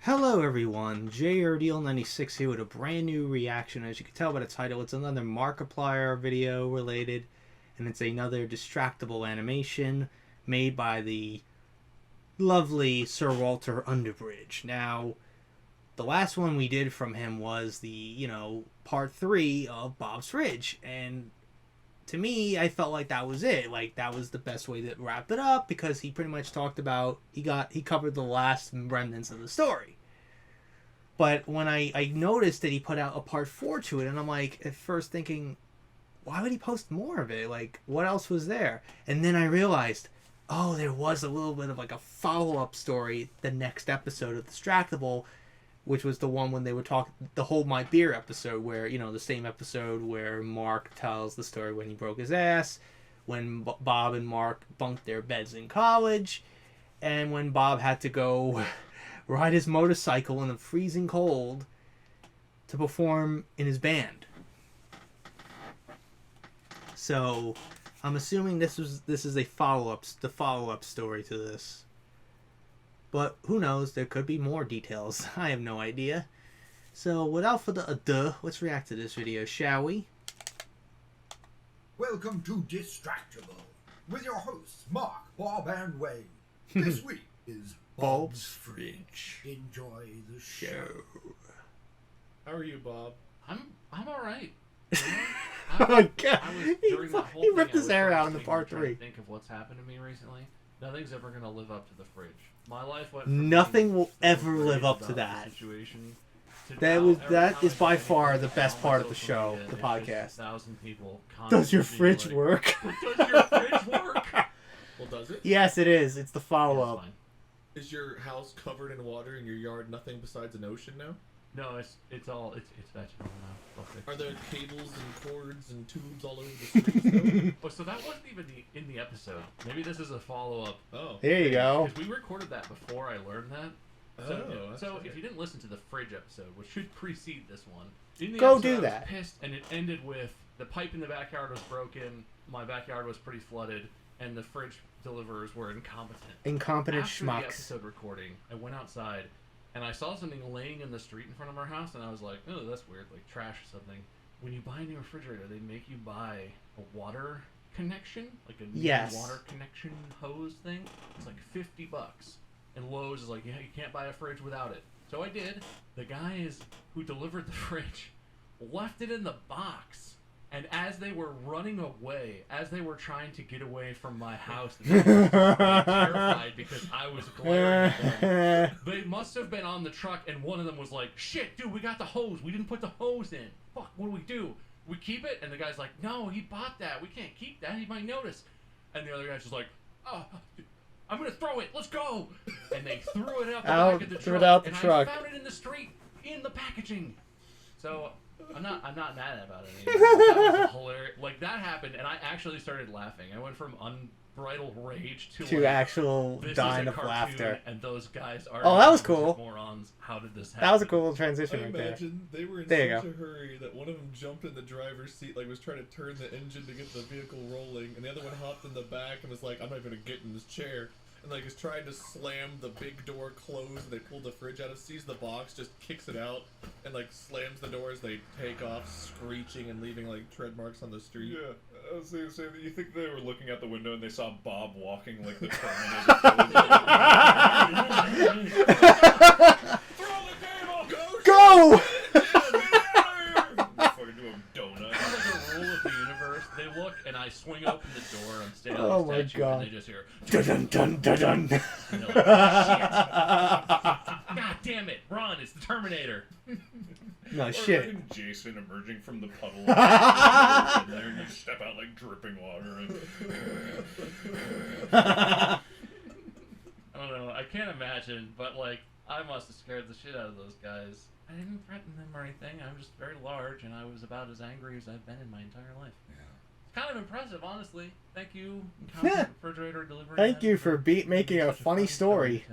Hello everyone, JRDL96 here with a brand new reaction. As you can tell by the title, it's another Markiplier video related, and it's another Distractible animation made by the lovely Sir Walter Underbridge. Now, the last one we did from him was the, part 3 of Bob's Fridge, and to me, I felt like that was it. Like, that was the best way to wrap it up, because he pretty much talked about, he covered the last remnants of the story. But when I noticed that he put out a part 4 to it, and I'm like, at first thinking, why would he post more of it? Like, what else was there? And then I realized, oh, there was a little bit of like a follow-up story, the next episode of Distractible, which was the one when they were talking, the Hold My Beer episode, where, the same episode where Mark tells the story when he broke his ass, when Bob and Mark bunked their beds in college, and when Bob had to go ride his motorcycle in the freezing cold to perform in his band. So, I'm assuming this is a follow-up story to this. But who knows, there could be more details. I have no idea. So without further ado, let's react to this video, shall we? Welcome to Distractible, with your hosts Mark, Bob, and Wayne. This week is Bob's Fridge. Enjoy the show. How are you, Bob? I'm alright. Oh my god. He ripped his hair out in the part 3. Think of what's happened to me recently. Nothing's ever gonna live up to the fridge. My life went from nothing will ever live up to that. That is by far the best part of the show, the podcast. 1,000 people. Does your fridge work? Does your fridge work? Well, does it? Yes, it is. It's the follow-up. Is your house covered in water and your yard nothing besides an ocean now? No, it's vegetable now. Are there cables and cords and tubes all over the streets? Oh, so that wasn't even in the episode. Maybe this is a follow-up. Oh. There you go. Because we recorded that before I learned that. So if you didn't listen to the fridge episode, which should precede this one, go do that. I was pissed, and it ended with the pipe in the backyard was broken, my backyard was pretty flooded, and the fridge deliverers were incompetent. Incompetent After schmucks. the episode recording, I went outside, and I saw something laying in the street in front of our house, and I was like, oh, that's weird, like trash or something. When you buy a new refrigerator, they make you buy a water connection, like a new water connection hose thing. It's like $50. And Lowe's is like, yeah, you can't buy a fridge without it. So I did. The guys who delivered the fridge left it in the box. And as they were running away, as they were trying to get away from my house, they were terrified because I was glaring at them. They must have been on the truck, and one of them was like, shit, dude, we got the hose. We didn't put the hose in. Fuck, what do we do? We keep it? And the guy's like, no, he bought that. We can't keep that. He might notice. And the other guy's just like, oh, I'm going to throw it. Let's go. And they threw it out the back of the truck. And I found it in the street, in the packaging. So I'm not mad about it anymore. That was hilarious. Like, that happened, and I actually started laughing. I went from unbridled rage to like, actual dying of laughter. And those guys are that was cool. Morons. How did this happen? That was a cool transition I right there. imagine they were in such a hurry that one of them jumped in the driver's seat, like was trying to turn the engine to get the vehicle rolling, and the other one hopped in the back and was like, I'm not even gonna get in this chair. And like is trying to slam the big door closed, and they pull the fridge out, sees the box, just kicks it out, and like slams the door as they take off, screeching and leaving like tread marks on the street. Yeah, I was gonna say that you think they were looking out the window and they saw Bob walking like the Terminator. Throw the table! Go! Fucking do a donut. As a rule of the universe, they look and I swing open the door, I'm standing Oh on the my statue, God. and they just hear Dun dun dun dun. and they're like, shit! God damn it! Run! It's the Terminator! No Or shit. fucking Jason emerging from the puddle. And there and you step out like dripping water. And... I don't know. I can't imagine, but like, I must have scared the shit out of those guys. I didn't threaten them or anything. I'm just very large, and I was about as angry as I've been in my entire life. Yeah. It's kind of impressive, honestly. Thank you, refrigerator delivery. Thank you for making a funny story.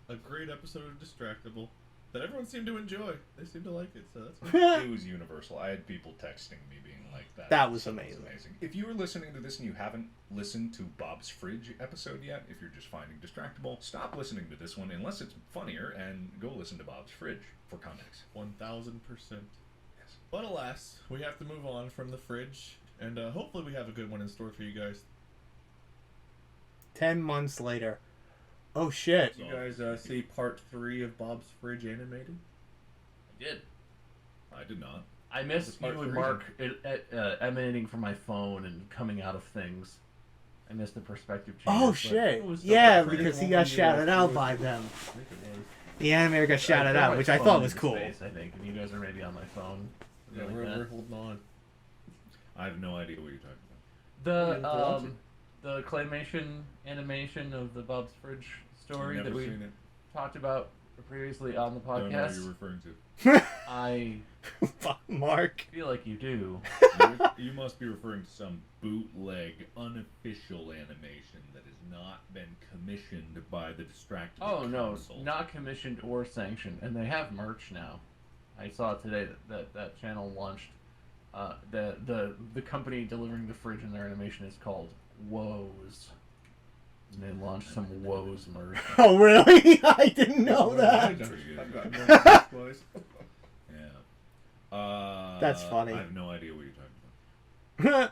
A great episode of Distractible. that everyone seemed to enjoy. They seemed to like it, so that's good. It was universal. I had people texting me being like, That was amazing. If you are listening to this and you haven't listened to Bob's Fridge episode yet, if you're just finding Distractible, stop listening to this one unless it's funnier and go listen to Bob's Fridge for context. 1000%. Yes. But alas, we have to move on from the fridge, and hopefully we have a good one in store for you guys. 10 months later. Oh shit. You guys see part 3 of Bob's Fridge animated? I did. I did not. I missed you Part and three. Mark emanating from my phone and coming out of things. I missed the perspective change. Oh but shit. it was still Yeah, pretty because he cool. got shouted out by them. I think it was. The animator got shouted I out, put which my I phone thought was into cool. Space, I think, and you guys are maybe on my phone. Yeah, Something we're like that. holding on. I have no idea what you're talking about. The claymation animation of the Bob's Fridge story Never that we seen it. talked about previously on the Don't know what podcast. you're referring to. I Fuck Mark. feel like you do. You must be referring to some bootleg, unofficial animation that has not been commissioned by the Distractible Oh no, Council. not commissioned or sanctioned, and they have merch now. I saw today that channel launched. The company delivering the fridge in their animation is called Woes. And they launched some Woes merch. Oh really? I didn't know that. That's pretty good. I've got more than this place. Yeah. That's funny. I have no idea what you're talking about.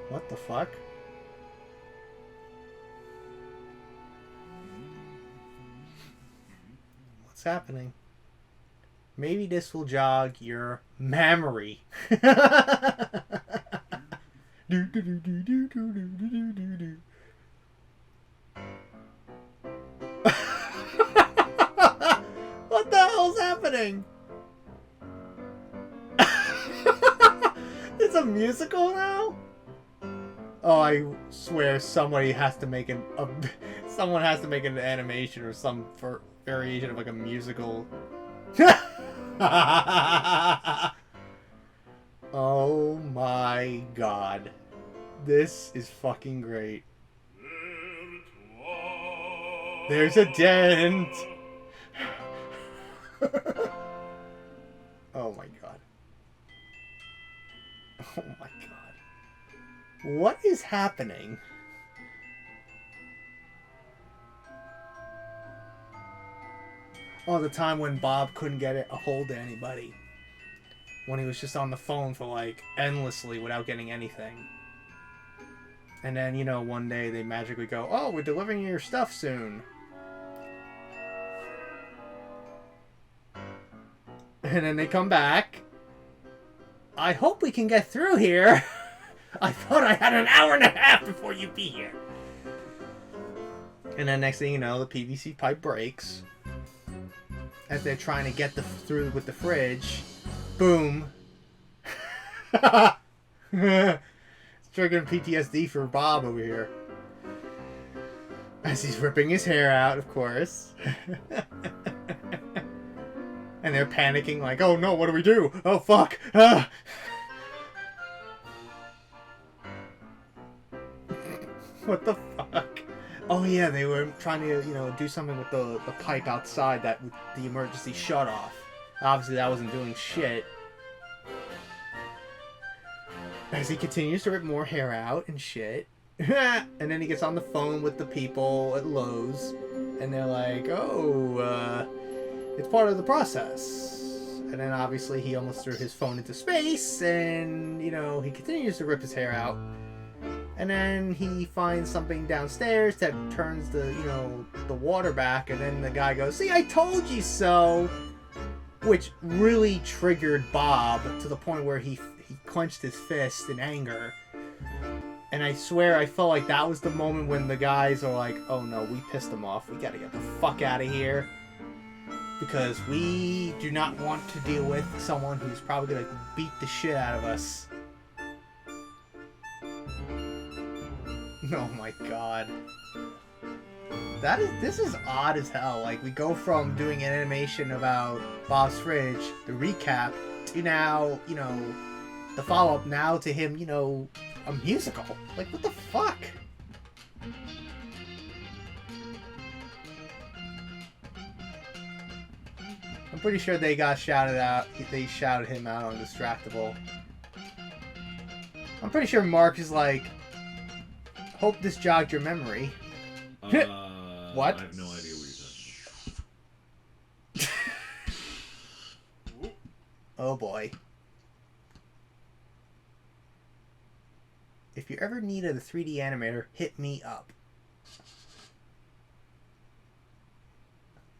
What the fuck? What's happening? Maybe this will jog your memory. Do, do, do, do, do, do, do, do, do, do. What the hell's happening? It's a musical now? Oh, I swear somebody has to make someone has to make an animation or some variation of like a musical. Oh my god. This is fucking great. There's a dent. Oh my god. Oh my god. What is happening? Oh, the time when Bob couldn't get a hold of anybody. When he was just on the phone for like endlessly without getting anything. And then, you know, one day they magically go, "Oh, we're delivering your stuff soon." And then they come back. "I hope we can get through here. I thought I had an hour and a half before you'd be here." And then next thing you know, the PVC pipe breaks. As they're trying to get through with the fridge. Boom. It's triggering PTSD for Bob over here. As he's ripping his hair out, of course. And they're panicking like, "Oh no, what do we do? Oh fuck!" Ah. What the fuck? Oh yeah, they were trying to, you know, do something with the pipe outside that with the emergency shut off. Obviously that wasn't doing shit. As he continues to rip more hair out and shit. And then he gets on the phone with the people at Lowe's. And they're like, "Oh, it's part of the process." And then obviously he almost threw his phone into space. And, you know, he continues to rip his hair out. And then he finds something downstairs that turns the, you know, the water back. And then the guy goes, "See, I told you so." Which really triggered Bob to the point where he clenched his fist in anger. And I swear I felt like that was the moment when the guys are like, "Oh no, we pissed him off. We gotta get the fuck out of here. Because we do not want to deal with someone who's probably gonna beat the shit out of us." Oh my god. This is odd as hell. Like, we go from doing an animation about Bob's Fridge, the recap, to now, you know, the follow-up now to him, you know, a musical. Like, what the fuck? I'm pretty sure they got shouted out. They shouted him out on Distractible. I'm pretty sure Mark is like, hope this jogged your memory. What? I have no idea what you're talking Oh boy. If you ever needed a 3D animator, hit me up.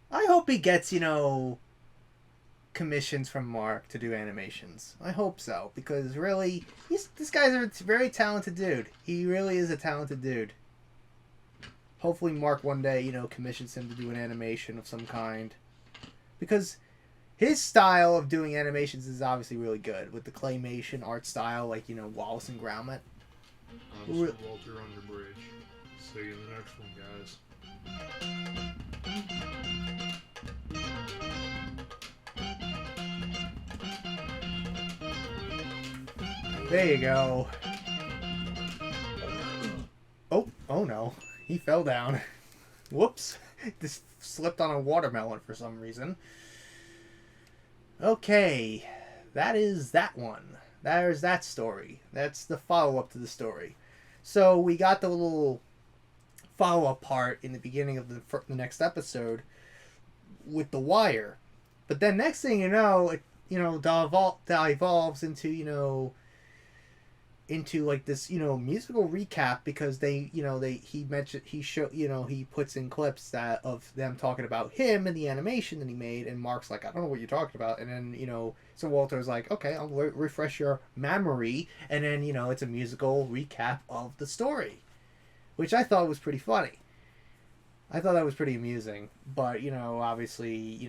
I hope he gets, commissions from Mark to do animations. I hope so, because really, this guy's a very talented dude. He really is a talented dude. Hopefully Mark one day, commissions him to do an animation of some kind. Because his style of doing animations is obviously really good. With the claymation art style, like, Wallace and Gromit. I'm Sir Walter Underbridge. See you in the next one, guys. There you go. Oh no. He fell down. Whoops. Just slipped on a watermelon for some reason. Okay. That is that one. There's that story. That's the follow-up to the story. So we got the little follow-up part in the beginning of the next episode with the wire. But then next thing you know, it evolves into, into like this, musical recap, because he puts in clips that of them talking about him and the animation that he made, and Mark's like, I don't know what you're talking about, and then so Walter's like, okay, I'll refresh your memory, and then it's a musical recap of the story, which I thought was pretty funny. I thought that was pretty amusing, but obviously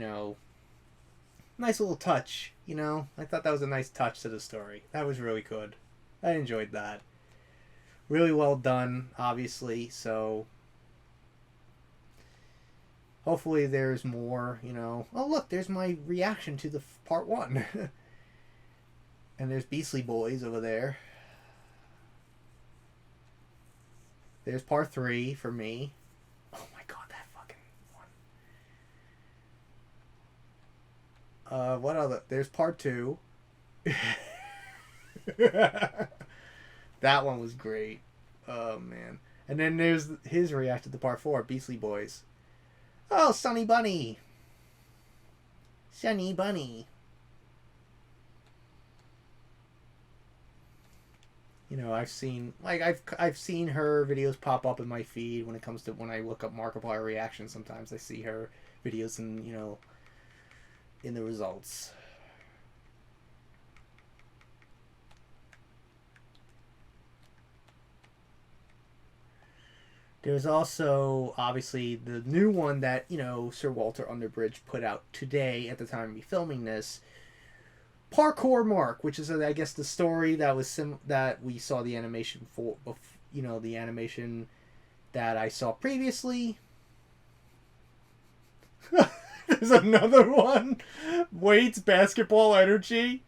nice little touch. I thought that was a nice touch to the story. That was really good. I enjoyed that. Really well done, obviously, so hopefully there's more, Oh, look, there's my reaction to the part 1. And there's Beastly Boys over there. There's part 3 for me. Oh my god, that fucking one. What other? There's part 2. That one was great. Oh man. And then there's his reaction to part 4, Beastly Boys. Oh, Sunny Bunny. Sunny Bunny. I've seen her videos pop up in my feed when I look up Markiplier reactions. Sometimes I see her videos in the results. There's also, obviously, the new one that, Sir Walter Underbridge put out today at the time of me filming this. Parkour Mark, which is, I guess, the story that was that we saw the animation for, the animation that I saw previously. There's another one. Wade's Basketball Energy.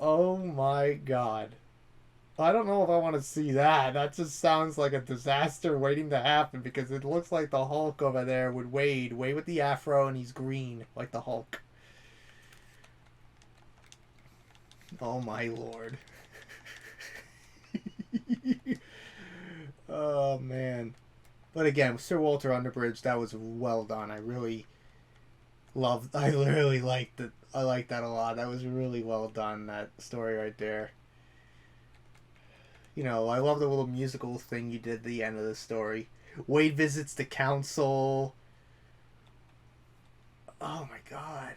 Oh my god. I don't know if I want to see that. That just sounds like a disaster waiting to happen, because it looks like the Hulk over there with Wade. Wade with the afro, and he's green like the Hulk. Oh my lord. Oh man. But again, Sir Walter Underbridge, that was well done. I really liked it. I liked that a lot. That was really well done, that story right there. I love the little musical thing you did at the end of the story. Wade visits the council. Oh my god.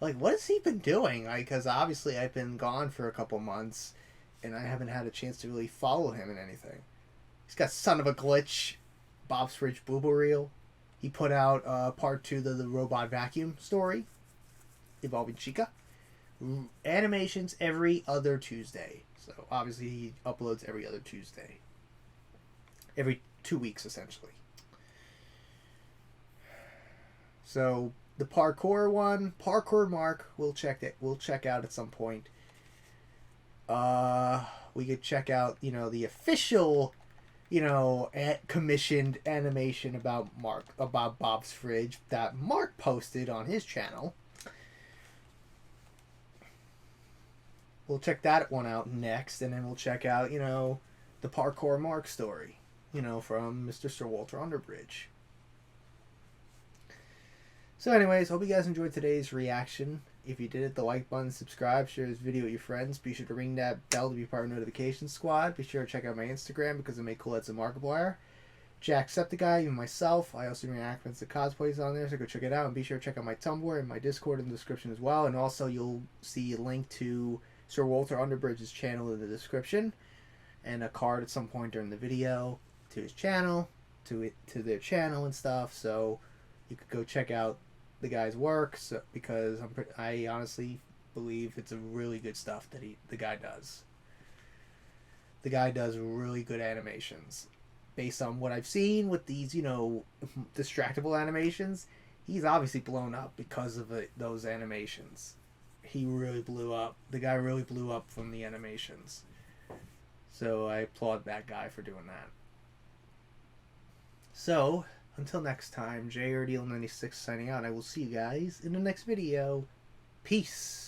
Like, what has he been doing? Because obviously I've been gone for a couple months, and I haven't had a chance to really follow him in anything. He's got Son of a Glitch, Bob's Fridge Booble Reel. He put out part 2 of the Robot Vacuum story, involving Chica. Animations every other Tuesday. So obviously he uploads every other Tuesday. Every 2 weeks, essentially. So the parkour one, Parkour Mark, we'll check out at some point. We could check out, the official commissioned animation about Bob's Fridge that Mark posted on his channel. We'll check that one out next, and then we'll check out, the Parkour Mark story, from Mr. Sir Walter Underbridge. So anyways, hope you guys enjoyed today's reaction. If you did, hit the like button, subscribe, share this video with your friends. Be sure to ring that bell to be part of the notification squad. Be sure to check out my Instagram because I make cool ads on Markiplier. Jacksepticeye, even myself. I also react to cosplays on there, so go check it out. And be sure to check out my Tumblr and my Discord in the description as well. And also, you'll see a link to Sir Walter Underbridge's channel in the description, and a card at some point during the video to his channel, to their channel and stuff. So you could go check out the guy's work, because I honestly believe it's a really good stuff that the guy does. The guy does really good animations. Based on what I've seen with these, Distractible animations, he's obviously blown up because of those animations. He really blew up. The guy really blew up from the animations. So I applaud that guy for doing that. So, until next time, JRDL96 signing out. I will see you guys in the next video. Peace.